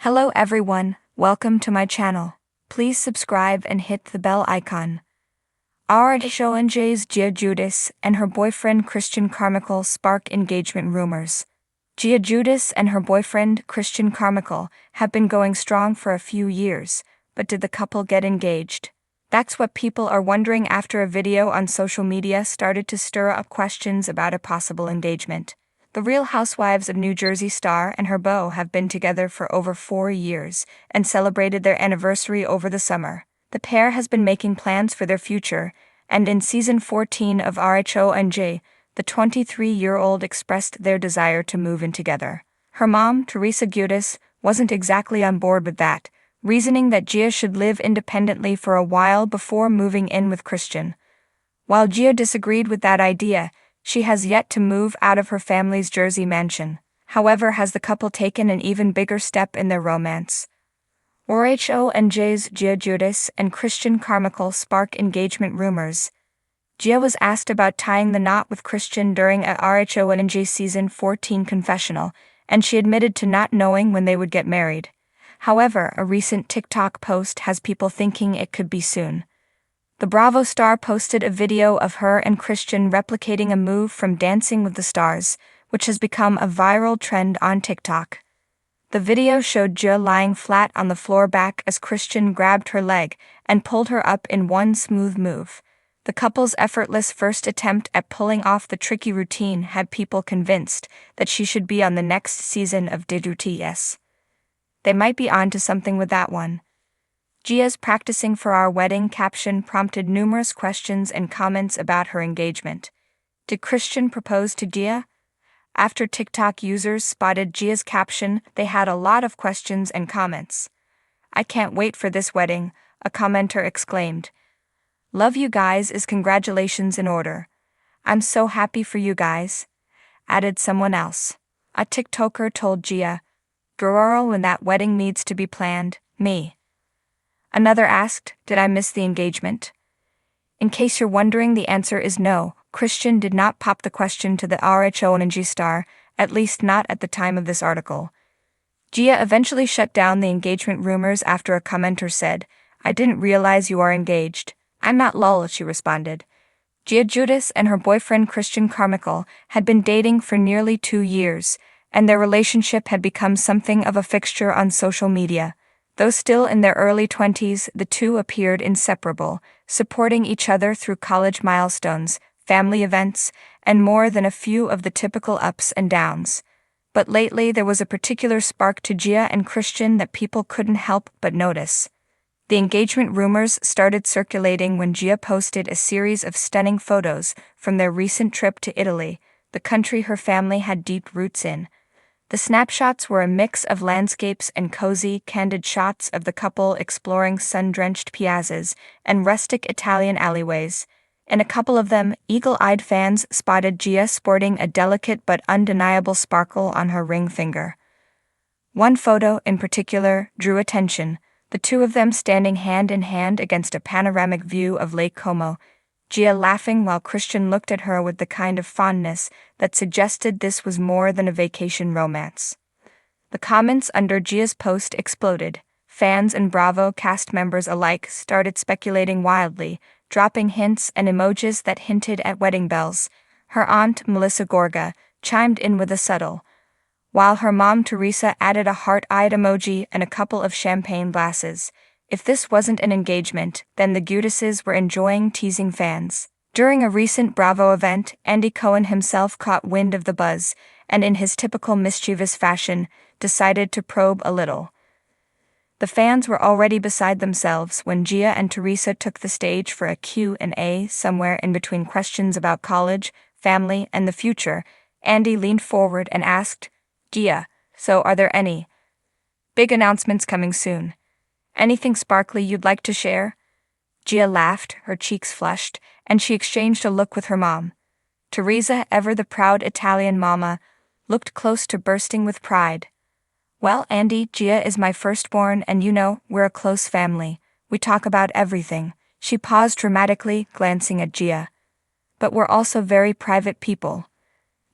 Hello everyone, welcome to my channel. Please subscribe and hit the bell icon. Housewives' Gia Giudice and her boyfriend Christian Carmichael spark engagement rumors. Gia Giudice and her boyfriend Christian Carmichael have been going strong for a few years, but did the couple get engaged? That's what people are wondering after a video on social media started to stir up questions about a possible engagement. The Real Housewives of New Jersey star and her beau have been together for over 4 years and celebrated their anniversary over the summer. The pair has been making plans for their future, and in season 14 of Housewives, the 23-year-old expressed their desire to move in together. Her mom, Gia Giudice, wasn't exactly on board with that, reasoning that Gia should live independently for a while before moving in with Christian. While Gia disagreed with that idea, she has yet to move out of her family's Jersey mansion. However, has the couple taken an even bigger step in their romance? Housewives' Gia Giudice and Christian Carmichael spark engagement rumors. Gia was asked about tying the knot with Christian during a Housewives season 14 confessional, and she admitted to not knowing when they would get married. However, a recent TikTok post has people thinking it could be soon. The Bravo star posted a video of her and Christian replicating a move from Dancing with the Stars, which has become a viral trend on TikTok. The video showed Gia lying flat on the floor back as Christian grabbed her leg and pulled her up in one smooth move. The couple's effortless first attempt at pulling off the tricky routine had people convinced that she should be on the next season of Giudice. They might be on to something with that one. Gia's "practicing for our wedding" caption prompted numerous questions and comments about her engagement. Did Christian propose to Gia? After TikTok users spotted Gia's caption, they had a lot of questions and comments. "I can't wait for this wedding," a commenter exclaimed. "Love you guys is congratulations in order. I'm so happy for you guys," added someone else. A TikToker told Gia, "Girl, when that wedding needs to be planned, me." Another asked, "Did I miss the engagement?" In case you're wondering, the answer is no. Christian did not pop the question to the Housewives star, at least not at the time of this article. Gia eventually shut down the engagement rumors after a commenter said, "I didn't realize you are engaged." "I'm not lol," she responded. Gia Giudice and her boyfriend Christian Carmichael had been dating for nearly 2 years, and their relationship had become something of a fixture on social media. Though still in their early 20s, the two appeared inseparable, supporting each other through college milestones, family events, and more than a few of the typical ups and downs. But lately there was a particular spark to Gia and Christian that people couldn't help but notice. The engagement rumors started circulating when Gia posted a series of stunning photos from their recent trip to Italy, the country her family had deep roots in. The snapshots were a mix of landscapes and cozy, candid shots of the couple exploring sun-drenched piazzas and rustic Italian alleyways. In a couple of them, eagle-eyed fans spotted Gia sporting a delicate but undeniable sparkle on her ring finger. One photo, in particular, drew attention, the two of them standing hand in hand against a panoramic view of Lake Como, Gia laughing while Christian looked at her with the kind of fondness that suggested this was more than a vacation romance. The comments under Gia's post exploded. Fans and Bravo cast members alike started speculating wildly, dropping hints and emojis that hinted at wedding bells. Her aunt, Melissa Gorga, chimed in with a subtle, while her mom, Teresa, added a heart-eyed emoji and a couple of champagne glasses. If this wasn't an engagement, then the Giudices were enjoying teasing fans. During a recent Bravo event, Andy Cohen himself caught wind of the buzz, and in his typical mischievous fashion, decided to probe a little. The fans were already beside themselves when Gia and Teresa took the stage for a Q&A somewhere in between questions about college, family, and the future. Andy leaned forward and asked, "Gia, so are there any big announcements coming soon? Anything sparkly you'd like to share?" Gia laughed, her cheeks flushed, and she exchanged a look with her mom. Teresa, ever the proud Italian mama, looked close to bursting with pride. "Well, Andy, Gia is my firstborn and you know, we're a close family. We talk about everything." She paused dramatically, glancing at Gia. "But we're also very private people."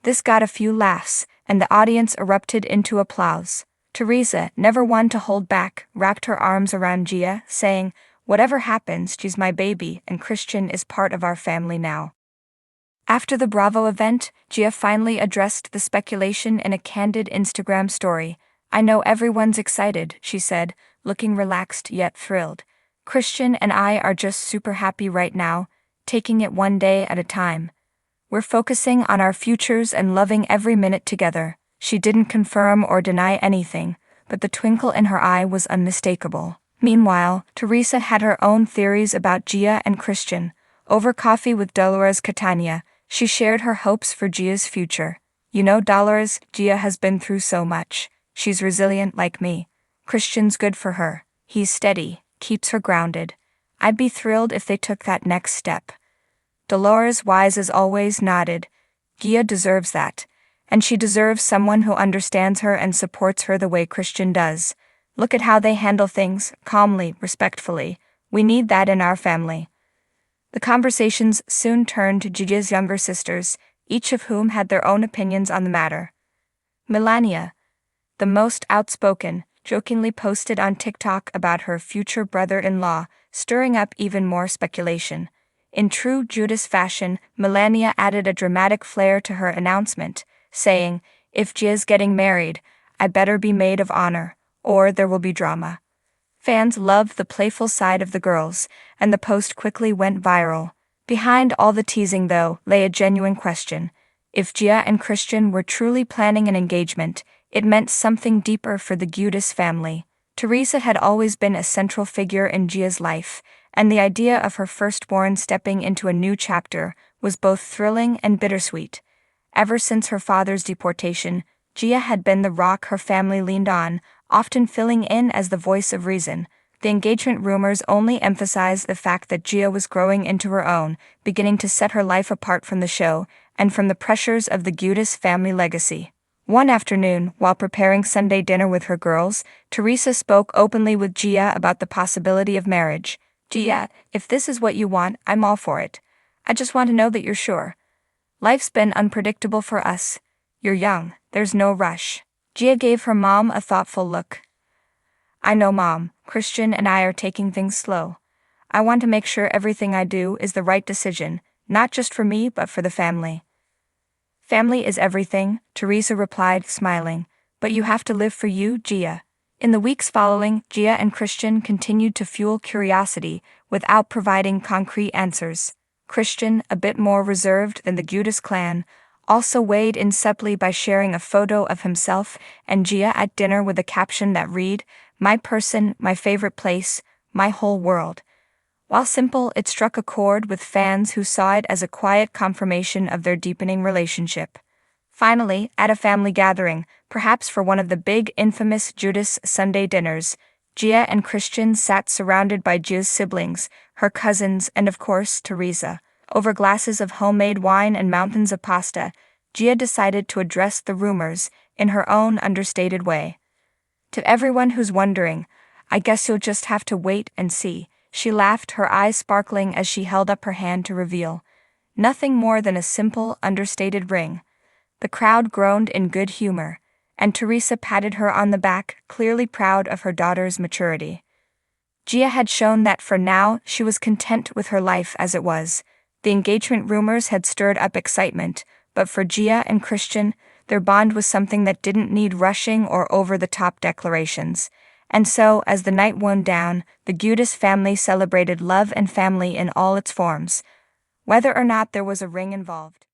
This got a few laughs, and the audience erupted into applause. Teresa, never one to hold back, wrapped her arms around Gia, saying, "Whatever happens, she's my baby, and Christian is part of our family now." After the Bravo event, Gia finally addressed the speculation in a candid Instagram story. "I know everyone's excited," she said, looking relaxed yet thrilled. "Christian and I are just super happy right now, taking it one day at a time. We're focusing on our futures and loving every minute together." She didn't confirm or deny anything, but the twinkle in her eye was unmistakable. Meanwhile, Teresa had her own theories about Gia and Christian. Over coffee with Dolores Catania, she shared her hopes for Gia's future. "You know, Dolores, Gia has been through so much. She's resilient like me. Christian's good for her. He's steady, keeps her grounded. I'd be thrilled if they took that next step." Dolores, wise as always, nodded. "Gia deserves that. And she deserves someone who understands her and supports her the way Christian does. Look at how they handle things, calmly, respectfully. We need that in our family." The conversations soon turned to Gia's younger sisters, each of whom had their own opinions on the matter. Melania, the most outspoken, jokingly posted on TikTok about her future brother-in-law, stirring up even more speculation. In true Giudice fashion, Melania added a dramatic flair to her announcement, saying, "If Gia's getting married, I better be maid of honor, or there will be drama." Fans loved the playful side of the girls, and the post quickly went viral. Behind all the teasing, though, lay a genuine question. If Gia and Christian were truly planning an engagement, it meant something deeper for the Giudice family. Teresa had always been a central figure in Gia's life, and the idea of her firstborn stepping into a new chapter was both thrilling and bittersweet. Ever since her father's deportation, Gia had been the rock her family leaned on, often filling in as the voice of reason. The engagement rumors only emphasized the fact that Gia was growing into her own, beginning to set her life apart from the show, and from the pressures of the Giudice family legacy. One afternoon, while preparing Sunday dinner with her girls, Teresa spoke openly with Gia about the possibility of marriage. "Gia, if this is what you want, I'm all for it. I just want to know that you're sure. Life's been unpredictable for us. You're young, there's no rush." Gia gave her mom a thoughtful look. "I know, Mom, Christian and I are taking things slow. I want to make sure everything I do is the right decision, not just for me but for the family." "Family is everything," Teresa replied, smiling, "but you have to live for you, Gia." In the weeks following, Gia and Christian continued to fuel curiosity without providing concrete answers. Christian, a bit more reserved than the Giudice clan, also weighed in subtly by sharing a photo of himself and Gia at dinner with a caption that read, "My person, my favorite place, my whole world." While simple, it struck a chord with fans who saw it as a quiet confirmation of their deepening relationship. Finally, at a family gathering, perhaps for one of the big infamous Giudice Sunday dinners, Gia and Christian sat surrounded by Gia's siblings, her cousins, and of course, Teresa. Over glasses of homemade wine and mountains of pasta, Gia decided to address the rumors in her own understated way. "To everyone who's wondering, I guess you'll just have to wait and see," she laughed, her eyes sparkling as she held up her hand to reveal. Nothing more than a simple, understated ring. The crowd groaned in good humor, and Teresa patted her on the back, clearly proud of her daughter's maturity. Gia had shown that for now she was content with her life as it was. The engagement rumors had stirred up excitement, but for Gia and Christian, their bond was something that didn't need rushing or over-the-top declarations. And so, as the night wound down, the Giudice family celebrated love and family in all its forms, whether or not there was a ring involved.